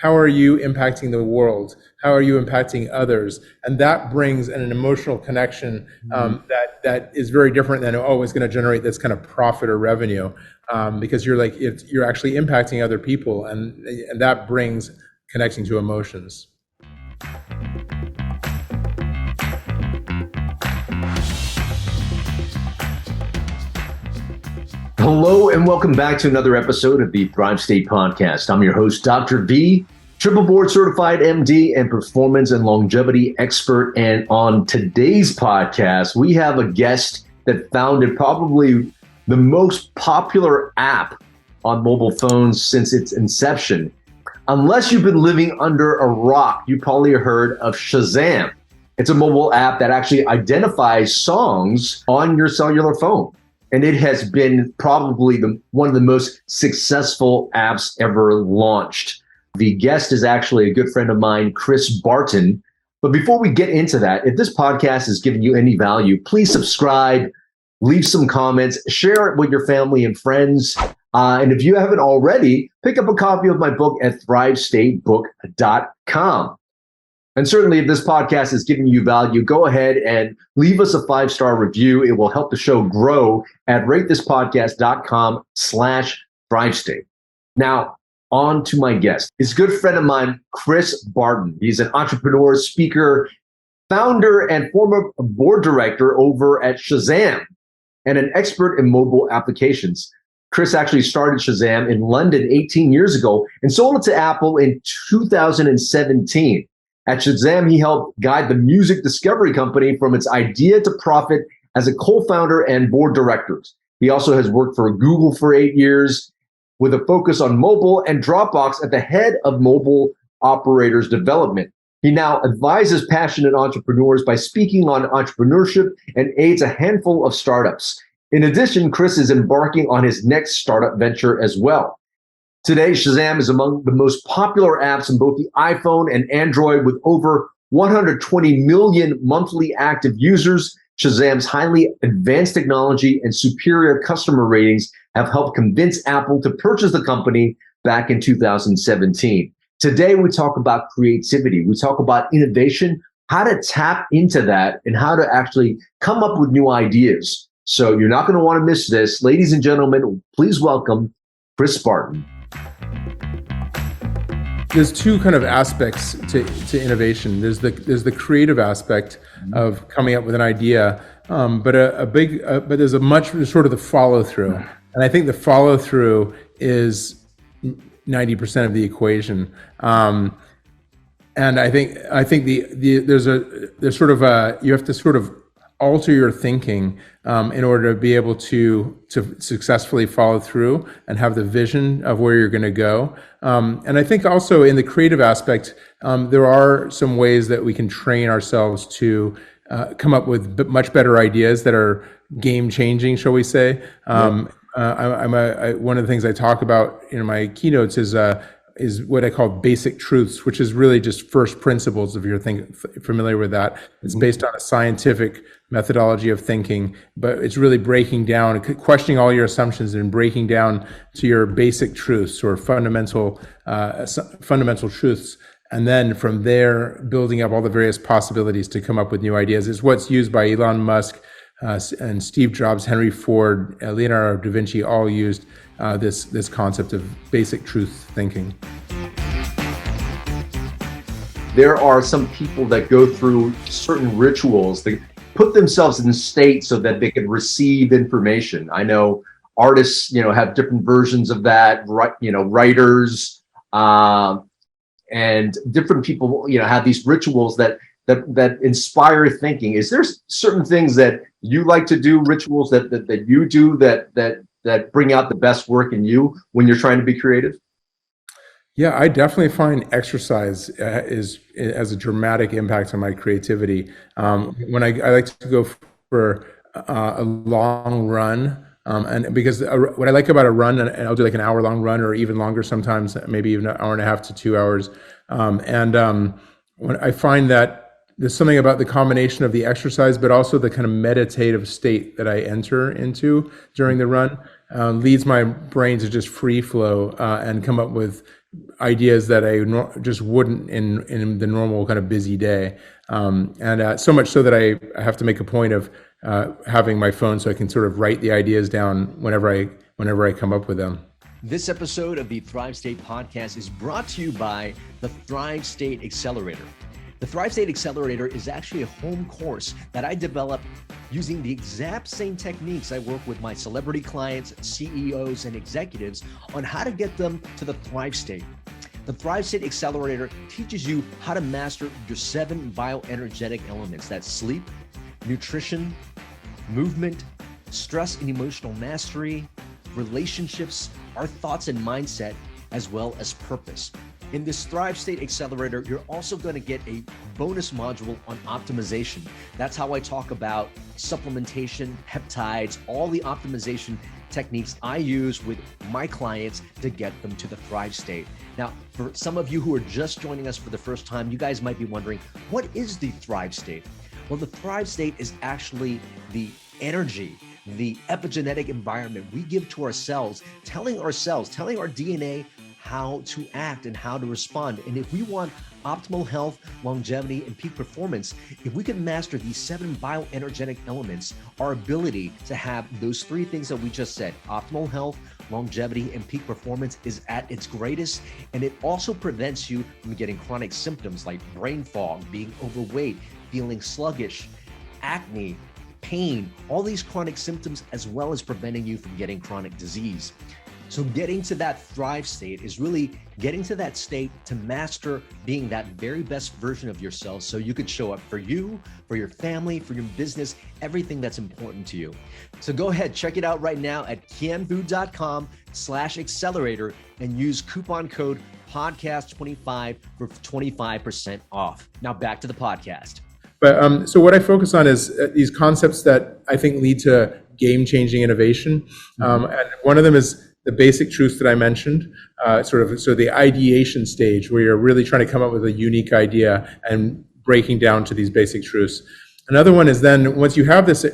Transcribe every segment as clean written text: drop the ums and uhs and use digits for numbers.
how are you impacting the world? How are you impacting others? And that brings an emotional connection that is very different than, oh, it's going to generate this kind of profit or revenue, because you're actually impacting other people, and that brings connecting to emotions. Hello and welcome back to another episode of the Thrive State Podcast. I'm your host, Dr. V, triple board certified MD and performance and longevity expert. And on today's podcast, we have a guest that founded probably the most popular app on mobile phones since its inception. Unless you've been living under a rock, you probably heard of Shazam. It's a mobile app that actually identifies songs on your cellular phone. And it has been probably one of the most successful apps ever launched. The guest is actually a good friend of mine, Chris Barton. But before we get into that, if this podcast has given you any value, please subscribe, leave some comments, share it with your family and friends. And if you haven't already, pick up a copy of my book at thrivestatebook.com. And certainly, if this podcast is giving you value, go ahead and leave us a 5-star review. It will help the show grow at ratethispodcast.com/thrivestate. Now, on to my guest. He's a good friend of mine, Chris Barton. He's an entrepreneur, speaker, founder, and former board director over at Shazam, and an expert in mobile applications. Chris actually started Shazam in London 18 years ago and sold it to Apple in 2017. At Shazam, he helped guide the music discovery company from its idea to profit as a co-founder and board director. He also has worked for Google for 8 years with a focus on mobile, and Dropbox at the head of mobile operators development. He now advises passionate entrepreneurs by speaking on entrepreneurship and aids a handful of startups. In addition, Chris is embarking on his next startup venture as well. Today, Shazam is among the most popular apps in both the iPhone and Android, with over 120 million monthly active users. Shazam's highly advanced technology and superior customer ratings have helped convince Apple to purchase the company back in 2017. Today, we talk about creativity. We talk about innovation, how to tap into that, and how to actually come up with new ideas. So you're not going to want to miss this. Ladies and gentlemen, please welcome Chris Barton. There's two kind of aspects to innovation. There's the creative aspect of coming up with an idea, but there's sort of the follow through, and I think the follow through is 90% of the equation. And I think there's sort of you have to sort of alter your thinking in order to be able to successfully follow through and have the vision of where you're going to go. And I think also in the creative aspect, there are some ways that we can train ourselves to come up with much better ideas that are game changing, shall we say. One of the things I talk about in my keynotes is what I call basic truths, which is really just first principles, if you're familiar with that. It's based on a scientific methodology of thinking, but it's really breaking down, questioning all your assumptions and breaking down to your basic truths or fundamental truths. And then from there, building up all the various possibilities to come up with new ideas. It's what's used by Elon Musk and Steve Jobs, Henry Ford, Leonardo da Vinci, all used this concept of basic truth thinking. There are some people that go through certain rituals. They put themselves in state so that they can receive information. I know artists, have different versions of that. Writers and different people, have these rituals that inspire thinking. Is there certain things that you like to do, rituals that you do that bring out the best work in you when you're trying to be creative? Yeah, I definitely find exercise has a dramatic impact on my creativity. When I like to go for a long run, and because what I like about a run, and I'll do like an hour-long run or even longer sometimes, maybe even an hour and a half to 2 hours. When I find that there's something about the combination of the exercise, but also the kind of meditative state that I enter into during the run, leads my brain to just free flow and come up with ideas that I just wouldn't in the normal kind of busy day. And so much so that I have to make a point of having my phone so I can sort of write the ideas down whenever I come up with them. This episode of the Thrive State podcast is brought to you by the Thrive State Accelerator. The Thrive State Accelerator is actually a home course that I developed using the exact same techniques I work with my celebrity clients, CEOs, and executives on how to get them to the Thrive State. The Thrive State Accelerator teaches you how to master your 7 bioenergetic elements. That's sleep, nutrition, movement, stress and emotional mastery, relationships, our thoughts and mindset, as well as purpose. In this Thrive State Accelerator, you're also going to get a bonus module on optimization. That's how I talk about supplementation, peptides, all the optimization techniques I use with my clients to get them to the Thrive State. Now, for some of you who are just joining us for the first time, you guys might be wondering, what is the Thrive State? Well, the Thrive State is actually the energy, the epigenetic environment we give to ourselves, telling our DNA how to act and how to respond. And if we want optimal health, longevity, and peak performance, if we can master these 7 bioenergetic elements, our ability to have those 3 things that we just said, optimal health, longevity, and peak performance, is at its greatest. And it also prevents you from getting chronic symptoms like brain fog, being overweight, feeling sluggish, acne, pain, all these chronic symptoms, as well as preventing you from getting chronic disease. So getting to that Thrive State is really getting to that state to master being that very best version of yourself so you could show up for you, for your family, for your business, everything that's important to you. So go ahead, check it out right now at kienvu.com/accelerator and use coupon code podcast25 for 25% off. Now back to the podcast. But so what I focus on is these concepts that I think lead to game-changing innovation. And one of them is the basic truths that I mentioned, so the ideation stage where you're really trying to come up with a unique idea and breaking down to these basic truths. Another one is then once you have this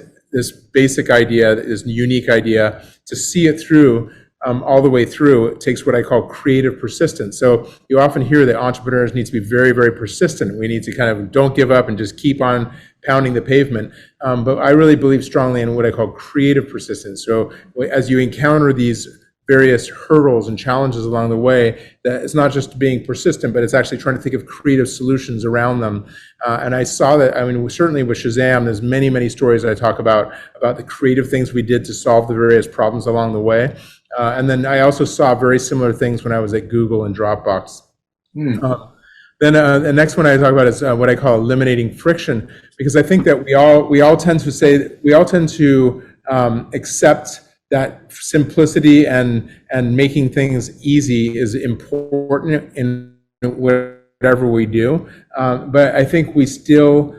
basic idea, this unique idea, to see it through all the way through, it takes what I call creative persistence. So you often hear that entrepreneurs need to be very, very persistent. We need to kind of don't give up and just keep on pounding the pavement. But I really believe strongly in what I call creative persistence. So as you encounter these various hurdles and challenges along the way, that it's not just being persistent, but it's actually trying to think of creative solutions around them. And I saw that, certainly with Shazam, there's many, many stories I talk about the creative things we did to solve the various problems along the way. And then I also saw very similar things when I was at Google and Dropbox. Then the next one I talk about is what I call eliminating friction, because I think that we all tend to accept that simplicity and making things easy is important in whatever we do. But I think we still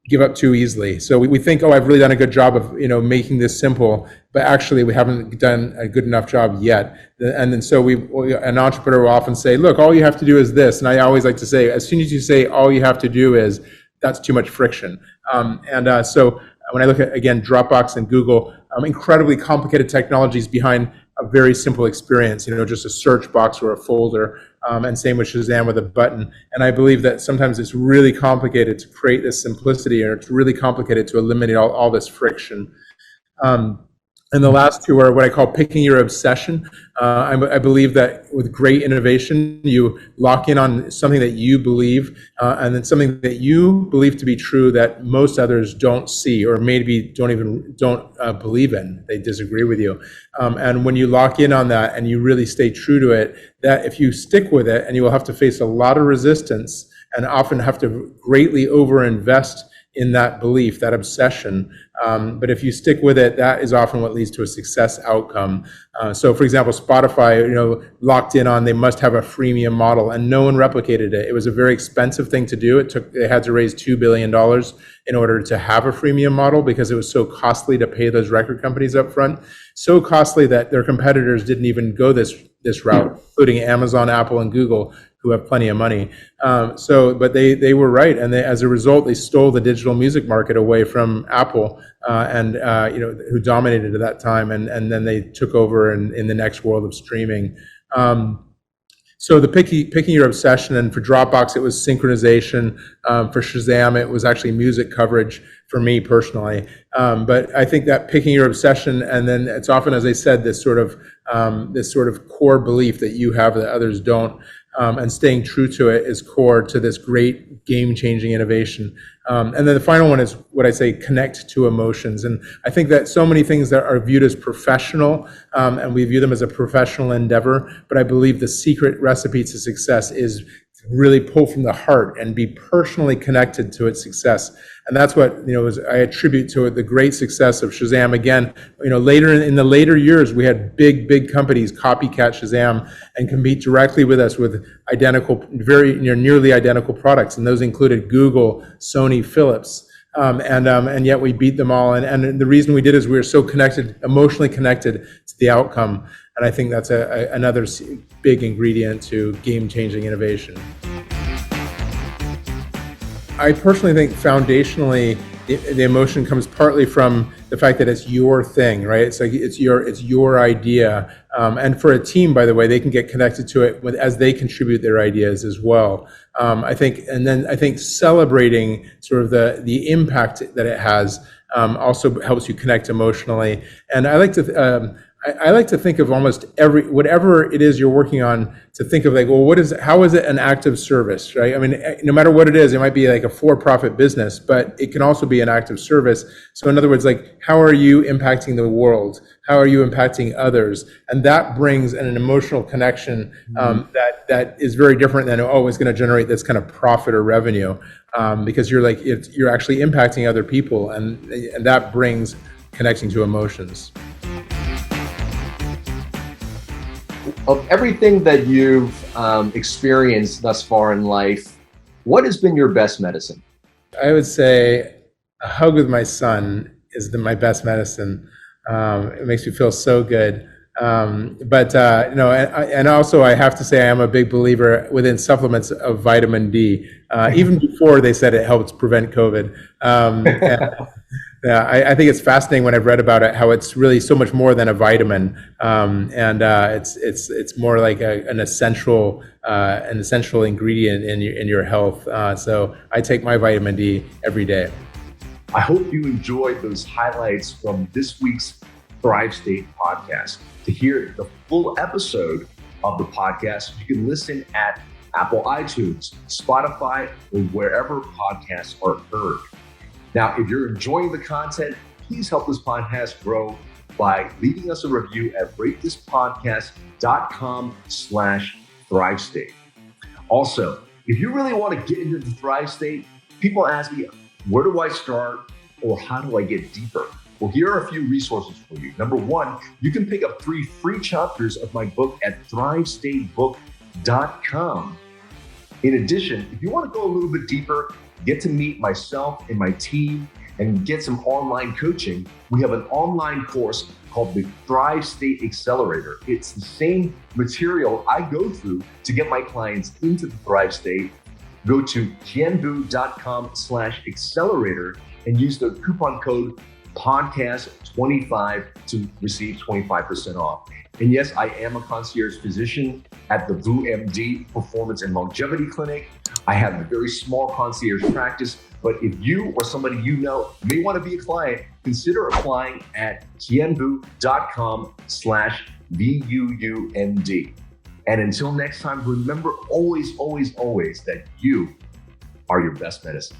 give up too easily. So we think, I've really done a good job of making this simple, but actually we haven't done a good enough job yet. And then so an entrepreneur will often say, look, all you have to do is this. And I always like to say, as soon as you say all you have to do is, that's too much friction. So when I look at, again, Dropbox and Google, incredibly complicated technologies behind a very simple experience, just a search box or a folder, and same with Shazam with a button. And I believe that sometimes it's really complicated to create this simplicity, or it's really complicated to eliminate all this friction. And the last two are what I call picking your obsession. I believe that with great innovation, you lock in on something that you believe, and then something that you believe to be true that most others don't see, or maybe don't believe in. They disagree with you. And when you lock in on that and you really stay true to it, that if you stick with it, and you will have to face a lot of resistance and often have to greatly overinvest in that belief, that obsession. But if you stick with it, that is often what leads to a success outcome. So for example, Spotify, locked in on they must have a freemium model, and no one replicated it. It was a very expensive thing to do. They had to raise $2 billion in order to have a freemium model, because it was so costly to pay those record companies up front. So costly that their competitors didn't even go this route, including Amazon, Apple, and Google, who have plenty of money. But they were right, and as a result, they stole the digital music market away from Apple, who dominated at that time, and then they took over in the next world of streaming. So the picking your obsession, and for Dropbox it was synchronization. For Shazam it was actually music coverage for me personally. But I think that picking your obsession, and then it's often, as I said, this sort of core belief that you have that others don't, and staying true to it is core to this great game-changing innovation. And then the final one is what I say: connect to emotions. And I think that so many things that are viewed as professional, and we view them as a professional endeavor, but I believe the secret recipe to success is really pull from the heart and be personally connected to its success. And that's what, I attribute to it, the great success of Shazam. Again, later in the later years, we had big companies copycat Shazam and compete directly with us with identical, very nearly identical products. And those included Google, Sony, Philips. And yet we beat them all. And the reason we did is we were so connected, emotionally connected to the outcome. And I think that's another big ingredient to game-changing innovation. I personally think foundationally, the emotion comes partly from the fact that it's your thing, right? It's like it's your idea. And for a team, by the way, they can get connected to it as they contribute their ideas as well. I think celebrating sort of the impact that it has also helps you connect emotionally. And I like to think of almost whatever it is you're working on, to think of like, well, how is it an act of service, right? I mean, no matter what it is, it might be like a for-profit business, but it can also be an act of service. So in other words, like, how are you impacting the world? How are you impacting others? And that brings an emotional connection that is very different than, it's going to generate this kind of profit or revenue, because you're actually impacting other people, and that brings connecting to emotions. Of everything that you've experienced thus far in life, what has been your best medicine? I would say a hug with my son is my best medicine. It makes me feel so good. And also I have to say I am a big believer within supplements of vitamin D. Even before they said it helps prevent COVID. Yeah, I think it's fascinating when I've read about it, how it's really so much more than a vitamin, it's more like an essential ingredient in your health. So I take my vitamin D every day. I hope you enjoyed those highlights from this week's Thrive State podcast. To hear the full episode of the podcast, you can listen at Apple iTunes, Spotify, or wherever podcasts are heard. Now, if you're enjoying the content, please help this podcast grow by leaving us a review at ratethispodcast.com/Thrive State. Also, if you really want to get into the Thrive State, people ask me, where do I start, or how do I get deeper? Well, here are a few resources for you. Number one, you can pick up 3 free chapters of my book at thrivestatebook.com. In addition, if you want to go a little bit deeper, get to meet myself and my team, and get some online coaching, we have an online course called the Thrive State Accelerator. It's the same material I go through to get my clients into the Thrive State. Go to kienbu.com/accelerator and use the coupon code podcast25 to receive 25% off. And yes, I am a concierge physician at the VU MD Performance and Longevity Clinic. I have a very small concierge practice, but if you or somebody you know may want to be a client, consider applying at kienbu.com/VUUMD. And until next time, remember always that you are your best medicine.